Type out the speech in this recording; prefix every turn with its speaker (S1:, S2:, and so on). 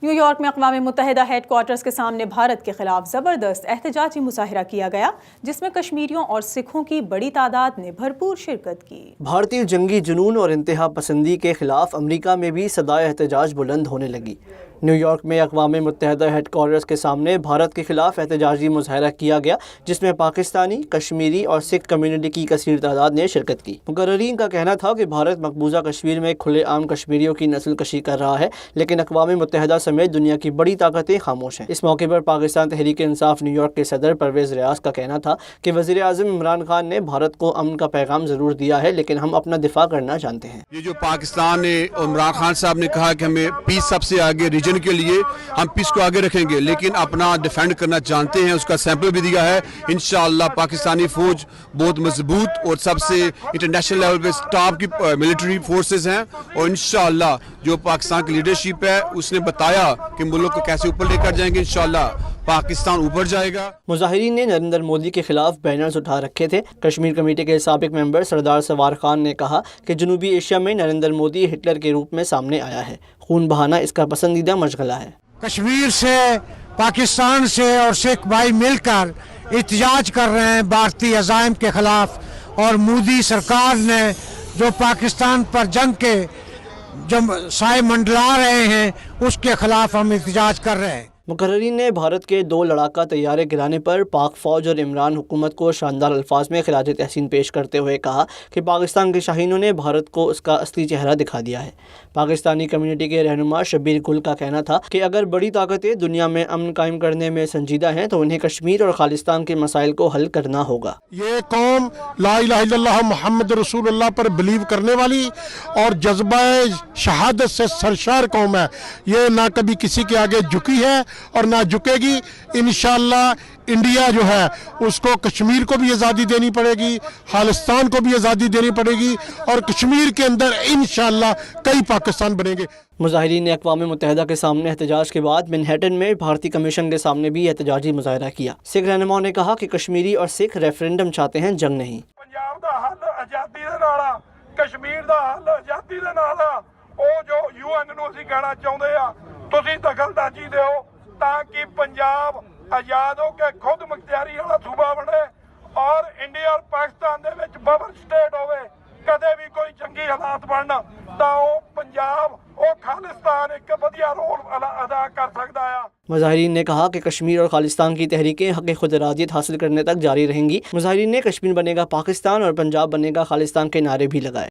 S1: New York میں اقوام متحدہ ہیڈ کوارٹرز کے سامنے بھارت کے خلاف زبردست احتجاجی مظاہرہ کیا گیا، جس میں کشمیریوں اور سکھوں کی بڑی تعداد نے بھرپور شرکت کی۔
S2: بھارتی جنگی جنون اور انتہا پسندی کے خلاف امریکہ میں بھی صدائے احتجاج بلند ہونے لگی۔ نیو یارک میں اقوام متحدہ ہیڈ کوارٹرز کے سامنے بھارت کے خلاف احتجاجی مظاہرہ کیا گیا، جس میں پاکستانی، کشمیری اور سکھ کمیونٹی کی کثیر تعداد نے شرکت کی۔ مقررین کا کہنا تھا کہ بھارت مقبوضہ کشمیر میں کھلے عام کشمیریوں کی نسل کشی کر رہا ہے، لیکن اقوام متحدہ سمیت دنیا کی بڑی طاقتیں خاموش ہیں۔ اس موقع پر پاکستان تحریک انصاف نیو یارک کے صدر پرویز ریاض کا کہنا تھا کہ وزیر اعظم عمران خان نے بھارت کو امن کا پیغام ضرور دیا ہے، لیکن ہم اپنا دفاع کرنا جانتے ہیں۔
S3: یہ جو پاکستان نے عمران خان صاحب نے کہا کہ ہمیں پیس سب سے آگے ریجن کے لیے ہم پیس کو آگے رکھیں گے، لیکن اپنا ڈیفینڈ کرنا جانتے ہیں، اس کا سیمپل بھی دیا ہے۔ انشاءاللہ پاکستانی فوج بہت مضبوط اور سب سے انٹرنیشنل لیول پہ ٹاپ کی ملٹری فورسز ہیں، اور انشاءاللہ جو پاکستان کی لیڈرشپ ہے اس نے بتایا کہ ملک کو کیسے اوپر لے کر جائیں گے۔ انشاءاللہ پاکستان اوپر جائے گا۔
S2: مظاہرین نے نریندر مودی کے خلاف بینرز اٹھا رکھے تھے۔ کشمیر کمیٹی کے سابق ممبر سردار سوار خان نے کہا کہ جنوبی ایشیا میں نریندر مودی ہٹلر کے روپ میں سامنے آیا ہے، خون بہانا اس کا پسندیدہ مشغلہ ہے۔
S4: کشمیر سے، پاکستان سے اور سکھ بھائی مل کر احتجاج کر رہے ہیں بھارتی عزائم کے خلاف، اور مودی سرکار نے جو پاکستان پر جنگ کے جو سائے منڈلا رہے ہیں اس کے خلاف ہم احتجاج کر رہے ہیں۔
S2: مقررین نے بھارت کے 2 لڑاکا طیارے گرانے پر پاک فوج اور عمران حکومت کو شاندار الفاظ میں خراج تحسین پیش کرتے ہوئے کہا کہ پاکستان کے شاہینوں نے بھارت کو اس کا اصلی چہرہ دکھا دیا ہے۔ پاکستانی کمیونٹی کے رہنما شبیر گل کا کہنا تھا کہ اگر بڑی طاقتیں دنیا میں امن قائم کرنے میں سنجیدہ ہیں تو انہیں کشمیر اور خالصتان کے مسائل کو حل کرنا ہوگا۔
S5: یہ قوم لا الہ الا اللہ محمد رسول اللہ پر بلیو کرنے والی اور جذبہ شہادت سے سرشار قوم ہے۔ یہ نہ کبھی کسی کے آگے جھکی ہے اور نہ جھکے گی۔ انشاءاللہ انڈیا جو ہے اس کو کشمیر کو بھی آزادی دینی پڑے گی، خالصتان کو بھی آزادی دینی پڑے گی، اور کشمیر کے اندر انشاءاللہ کئی پاکستان بنیں گے۔
S2: مظاہرین نے اقوام متحدہ کے سامنے احتجاج کے بعد مینہٹن میں بھارتی کمیشن کے سامنے بھی احتجاجی مظاہرہ کیا۔ سکھ رہنماؤں نے کہا کہ کشمیری اور سکھ ریفرینڈم چاہتے ہیں، جنگ نہیں۔
S6: پنجاب دا حل آزادی دے نال آ، کشمیر دا حل آزادی دے نال آ۔ او جو UN نو اسی کہنا چاہندے آ، تسی دخلندازی دیو تاکہ پنجاب آزاد ہو کے خود مختاری والا صوبہ بنے، اور انڈیا اور پاکستان دے وچ ببل سٹیٹ ہوئے۔ کدے بھی کوئی جنگی حالات بننا تا او پنجاب او خالصتان ایک ودیا رول ادا کر سکدا ہے۔
S2: مظاہرین نے کہا کہ کشمیر اور خالصتان کی تحریکیں حق خود ارادیت حاصل کرنے تک جاری رہیں گی۔ مظاہرین نے کشمیر بنے گا پاکستان اور پنجاب بنے گا خالصتان کے نعرے بھی لگائے۔